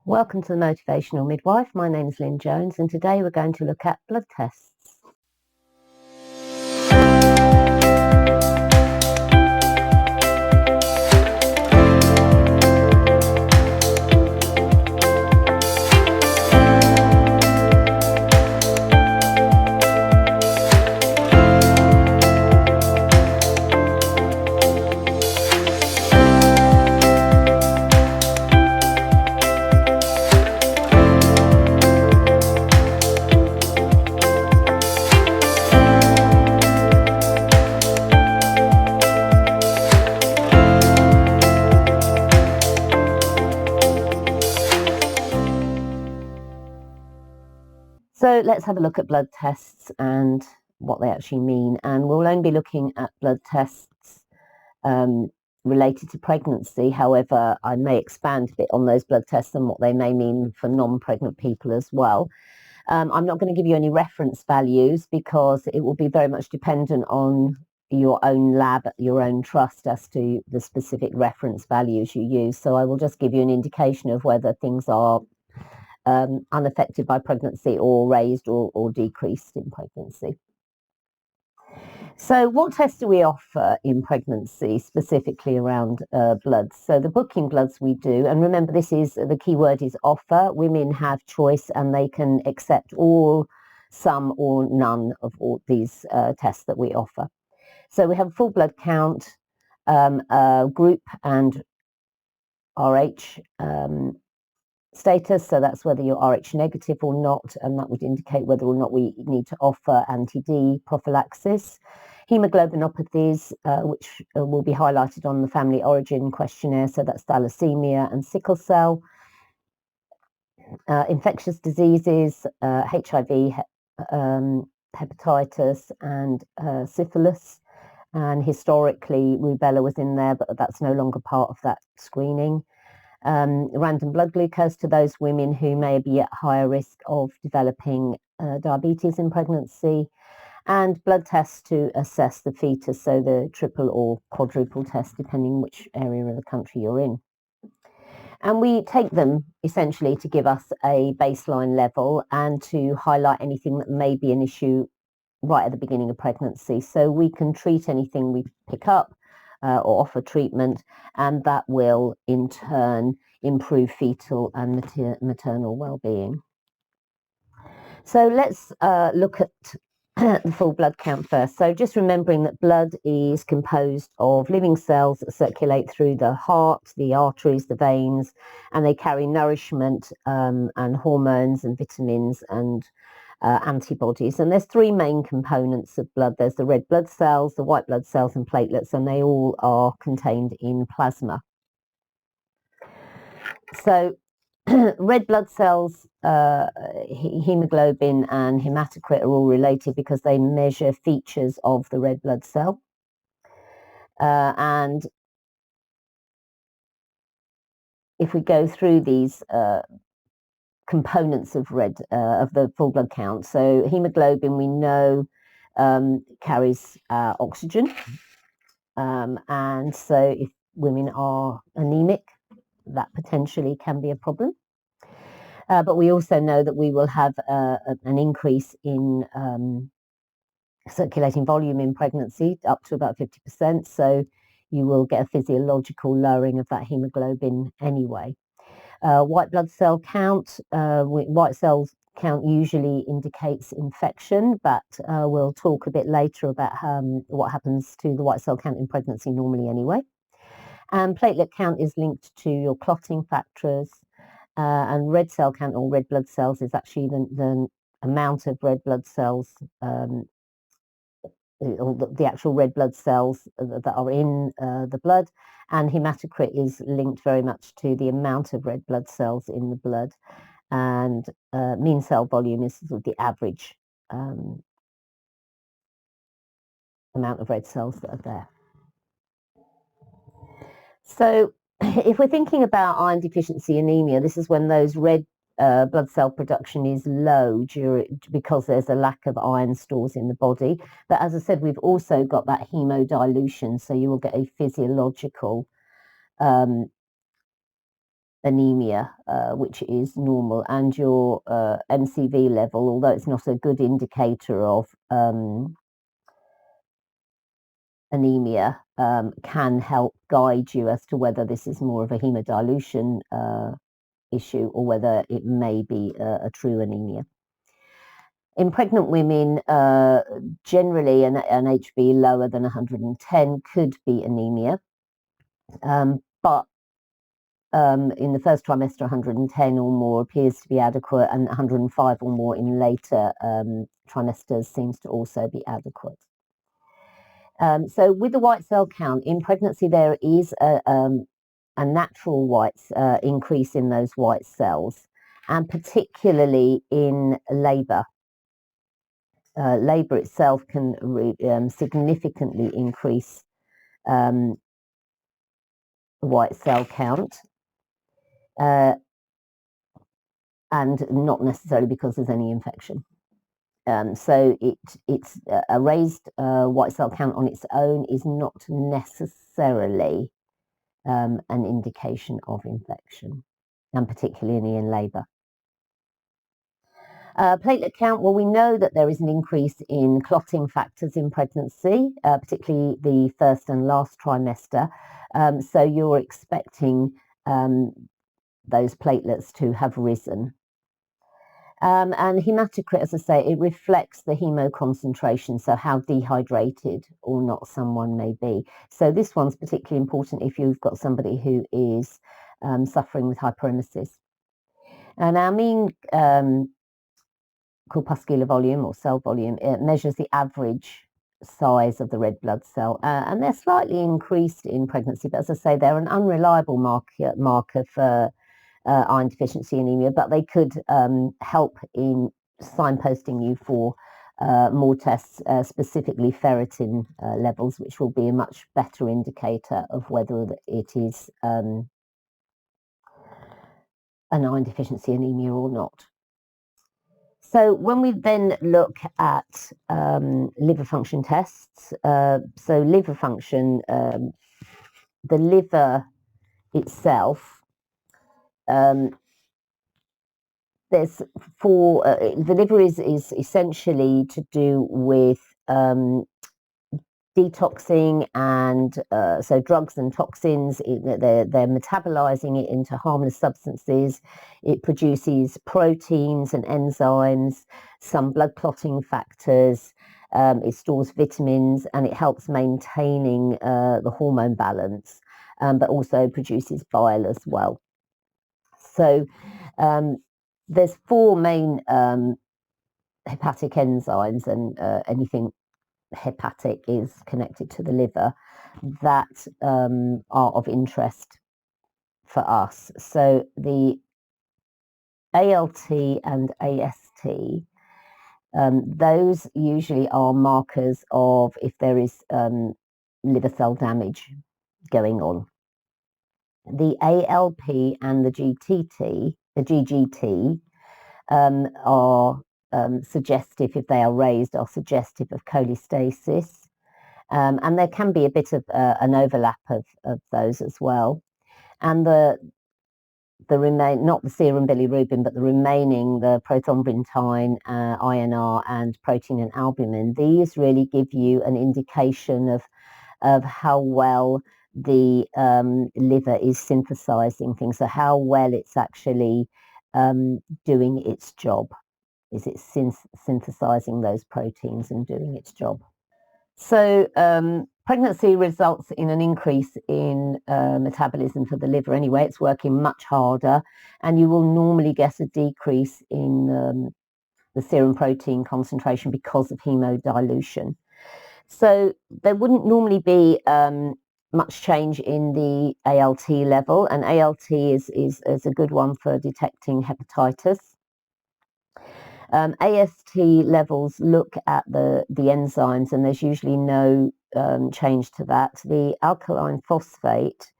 Welcome to the Motivational Midwife. My name is Lynn Jones, and today we're going to look at blood tests. So let's have a look at blood tests and what they actually mean. And we'll only be looking at blood tests related to pregnancy. However, I may expand a bit on those blood tests and what they may mean for non-pregnant people as well. I'm not going to give you any reference values because it will be very much dependent on your own lab, your own trust as to the specific reference values you use. So I will just give you an indication of whether things are unaffected by pregnancy or raised or decreased in pregnancy. So what tests do we offer in pregnancy, specifically around blood? So the booking bloods we do, and remember this is, the key word is offer. Women have choice and they can accept all, some or none of all these tests that we offer. So we have full blood count, group and RH status, so that's whether you're Rh negative or not, and that would indicate whether or not we need to offer anti-D prophylaxis. Hemoglobinopathies, which will be highlighted on the family origin questionnaire, so that's thalassemia and sickle cell. Infectious diseases, HIV, hepatitis and syphilis, and historically rubella was in there, but that's no longer part of that screening. Random blood glucose to those women who may be at higher risk of developing diabetes in pregnancy, and blood tests to assess the fetus, so the triple or quadruple test, depending which area of the country you're in. And we take them essentially to give us a baseline level and to highlight anything that may be an issue right at the beginning of pregnancy. So we can treat anything we pick up or offer treatment, and that will in turn improve fetal and maternal well-being. So let's look at the full blood count first. So just remembering that blood is composed of living cells that circulate through the heart, the arteries, the veins, and they carry nourishment and hormones and vitamins and antibodies. And there's three main components of blood. There's the red blood cells, the white blood cells and platelets, and they all are contained in plasma. So red blood cells, hemoglobin and hematocrit are all related because they measure features of the red blood cell. And if we go through these components of red of the full blood count, so hemoglobin we know carries oxygen, and so if women are anemic, that potentially can be a problem. But we also know that we will have an increase in circulating volume in pregnancy up to about 50%, so you will get a physiological lowering of that hemoglobin anyway. White blood cell count, white cells count usually indicates infection, but we'll talk a bit later about what happens to the white cell count in pregnancy normally anyway. And platelet count is linked to your clotting factors, and red cell count or red blood cells is actually the amount of red blood cells, or the actual red blood cells that are in the blood, and hematocrit is linked very much to the amount of red blood cells in the blood, and mean cell volume is sort of the average amount of red cells that are there. So if we're thinking about iron deficiency anemia, this is when those red blood cell production is low because there's a lack of iron stores in the body. But as I said, we've also got that hemodilution, so you will get a physiological anemia, which is normal, and your MCV level, although it's not a good indicator of anemia, can help guide you as to whether this is more of a hemodilution issue or whether it may be a true anemia. In pregnant women, generally an HB lower than 110 could be anemia, but in the first trimester, 110 or more appears to be adequate, and 105 or more in later trimesters seems to also be adequate. So with the white cell count in pregnancy, there is a natural increase in those white cells, and particularly in labour. Labour itself can significantly increase white cell count, and not necessarily because there's any infection. So it's a raised white cell count on its own is not necessarily an indication of infection, and particularly in labour. Platelet count, well, we know that there is an increase in clotting factors in pregnancy, particularly the first and last trimester. So you're expecting those platelets to have risen. And hematocrit, as I say, it reflects the hemo concentration, so how dehydrated or not someone may be. So this one's particularly important if you've got somebody who is suffering with hyperemesis. And our mean corpuscular volume or cell volume, it measures the average size of the red blood cell, and they're slightly increased in pregnancy, but as I say, they're an unreliable marker for iron deficiency anemia, but they could help in signposting you for more tests, specifically ferritin levels, which will be a much better indicator of whether it is an iron deficiency anemia or not. So when we then look at liver function tests, so liver function, the liver itself, there's the liver is essentially to do with detoxing and so drugs and toxins, they're metabolizing it into harmless substances. It produces proteins and enzymes, some blood clotting factors, it stores vitamins, and it helps maintaining the hormone balance, but also produces bile as well. So there's four main hepatic enzymes, and anything hepatic is connected to the liver that are of interest for us. So the ALT and AST, those usually are markers of if there is liver cell damage going on. The ALP and the GGT are suggestive, if they are raised, are suggestive of cholestasis, and there can be a bit of an overlap of those as well. And the not the serum bilirubin, but the remaining, the prothrombin, INR, and protein and albumin, these really give you an indication of how well the liver is synthesizing things, so how well it's actually doing its job. Is it synthesizing those proteins and doing its job? So pregnancy results in an increase in metabolism for the liver anyway. It's working much harder, and you will normally get a decrease in the serum protein concentration because of hemodilution. So there wouldn't normally be much change in the ALT level, and ALT is a good one for detecting hepatitis. AST levels look at the enzymes, and there's usually no change to that. The alkaline phosphate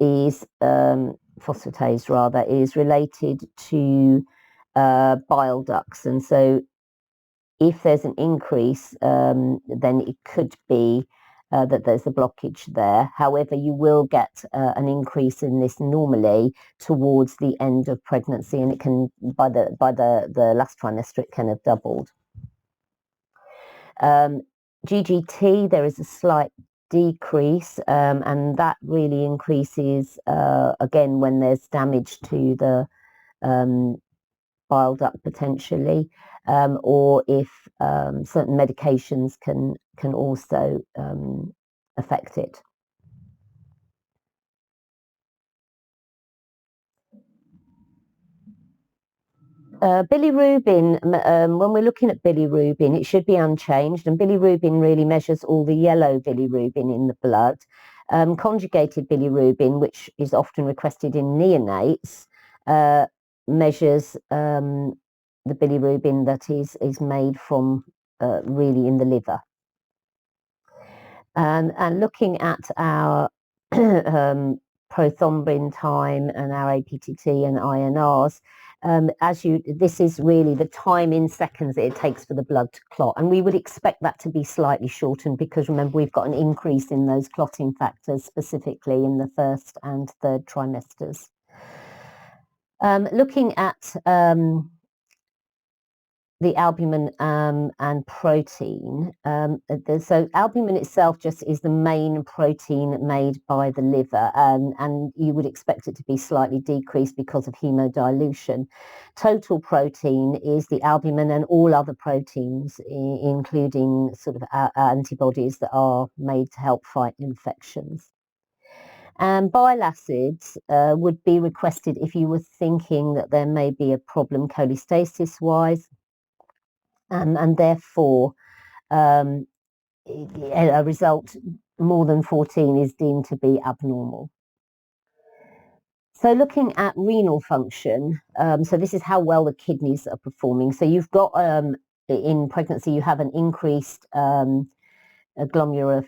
is phosphatase rather, is related to bile ducts, and so if there's an increase, then it could be that there's a blockage there. However, you will get an increase in this normally towards the end of pregnancy, and it can, by the last trimester, it can have doubled. GGT, there is a slight decrease, and that really increases again when there's damage to the bile duct potentially, or if certain medications can also affect it. Bilirubin, when we're looking at bilirubin, it should be unchanged, and bilirubin really measures all the yellow bilirubin in the blood. Conjugated bilirubin, which is often requested in neonates, measures the bilirubin that is made from really in the liver. And looking at our prothrombin time and our APTT and INRs, this is really the time in seconds that it takes for the blood to clot, and we would expect that to be slightly shortened because remember we've got an increase in those clotting factors specifically in the first and third trimesters. Looking at the albumin and protein. So albumin itself just is the main protein made by the liver, and you would expect it to be slightly decreased because of hemodilution. Total protein is the albumin and all other proteins, including sort of antibodies that are made to help fight infections. And bile acids would be requested if you were thinking that there may be a problem cholestasis-wise, and therefore a result more than 14 is deemed to be abnormal. So looking at renal function, so this is how well the kidneys are performing. So you've got in pregnancy you have an increased glomerular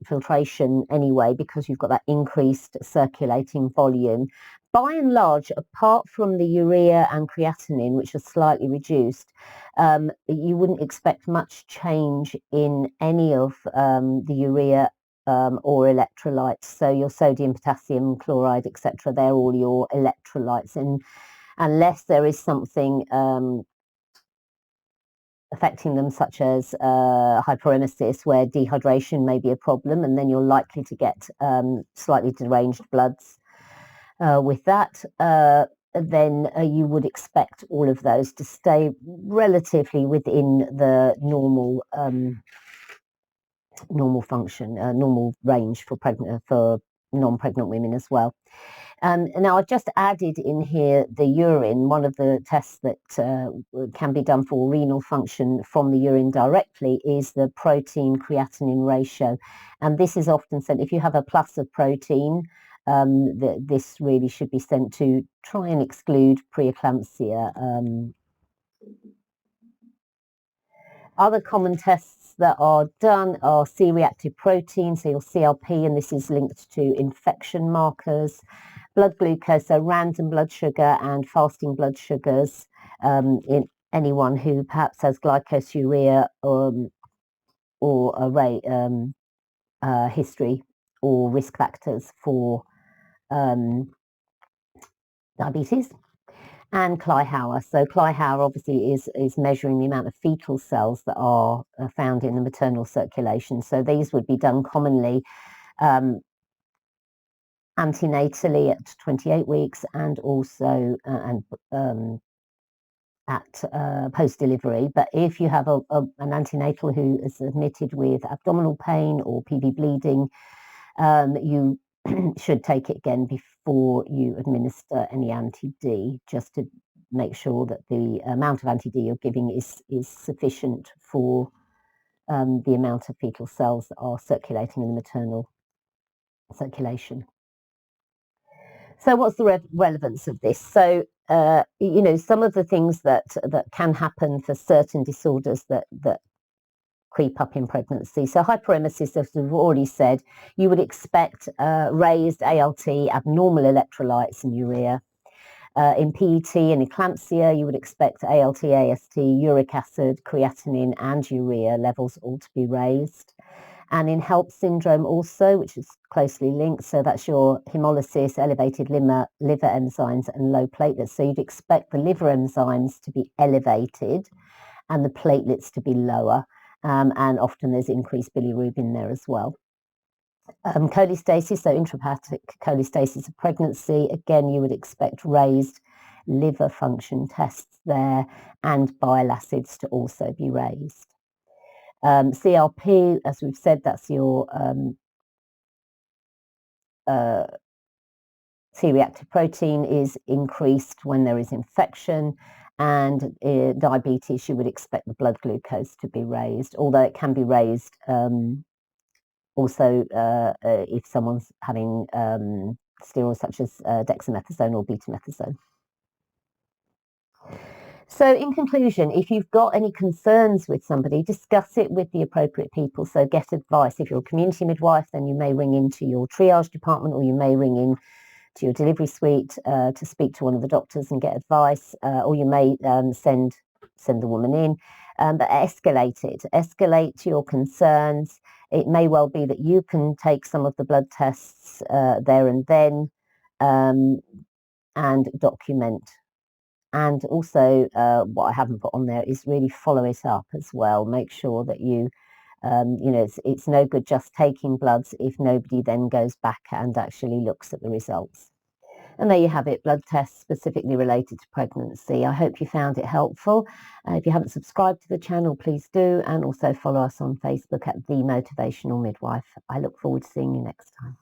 filtration anyway because you've got that increased circulating volume. By and large, apart from the urea and creatinine, which are slightly reduced, you wouldn't expect much change in any of the urea or electrolytes. So your sodium, potassium, chloride, etc. They're all your electrolytes, and unless there is something affecting them, such as hyperemesis, where dehydration may be a problem, and then you're likely to get slightly deranged bloods with that. Then you would expect all of those to stay relatively within the normal function, normal range for non-pregnant women as well. Now I've just added in here the urine. One of the tests that can be done for renal function from the urine directly is the protein creatinine ratio, and this is often sent if you have a plus of protein. This really should be sent to try and exclude preeclampsia. Other common tests that are done are C-reactive protein, so your CRP, and this is linked to infection markers. Blood glucose, so random blood sugar and fasting blood sugars in anyone who perhaps has glycosuria or a history or risk factors for diabetes. And Kleihauer. So Kleihauer obviously is measuring the amount of fetal cells that are found in the maternal circulation. So these would be done commonly antenatally at 28 weeks and also at post-delivery. But if you have an antenatal who is admitted with abdominal pain or PV bleeding, you should take it again before you administer any anti-D, just to make sure that the amount of anti-D you're giving is sufficient for the amount of fetal cells that are circulating in the maternal circulation. So what's the relevance of this? So, some of the things that can happen for certain disorders that creep up in pregnancy. So hyperemesis, as we've already said, you would expect raised ALT, abnormal electrolytes and urea. In PET and eclampsia, you would expect ALT, AST, uric acid, creatinine and urea levels all to be raised. And in HELLP syndrome also, which is closely linked, so that's your hemolysis, elevated liver enzymes and low platelets. So you'd expect the liver enzymes to be elevated and the platelets to be lower. And often there's increased bilirubin there as well. Cholestasis, so intrahepatic cholestasis of pregnancy, again, you would expect raised liver function tests there and bile acids to also be raised. CRP, as we've said, that's your C-reactive protein is increased when there is infection, and diabetes, you would expect the blood glucose to be raised, although it can be raised also if someone's having steroids such as dexamethasone or betamethasone. So in conclusion, if you've got any concerns with somebody, discuss it with the appropriate people. So get advice. If you're a community midwife, then you may ring into your triage department, or you may ring in to your delivery suite to speak to one of the doctors and get advice, or you may send the woman in, but escalate your concerns. It may well be that you can take some of the blood tests there and then and document. And also what I haven't put on there is really follow it up as well. Make sure that you know, it's no good just taking bloods if nobody then goes back and actually looks at the results. And there you have it, blood tests specifically related to pregnancy. I hope you found it helpful. If you haven't subscribed to the channel, please do, and also follow us on Facebook at The Motivational Midwife. I look forward to seeing you next time.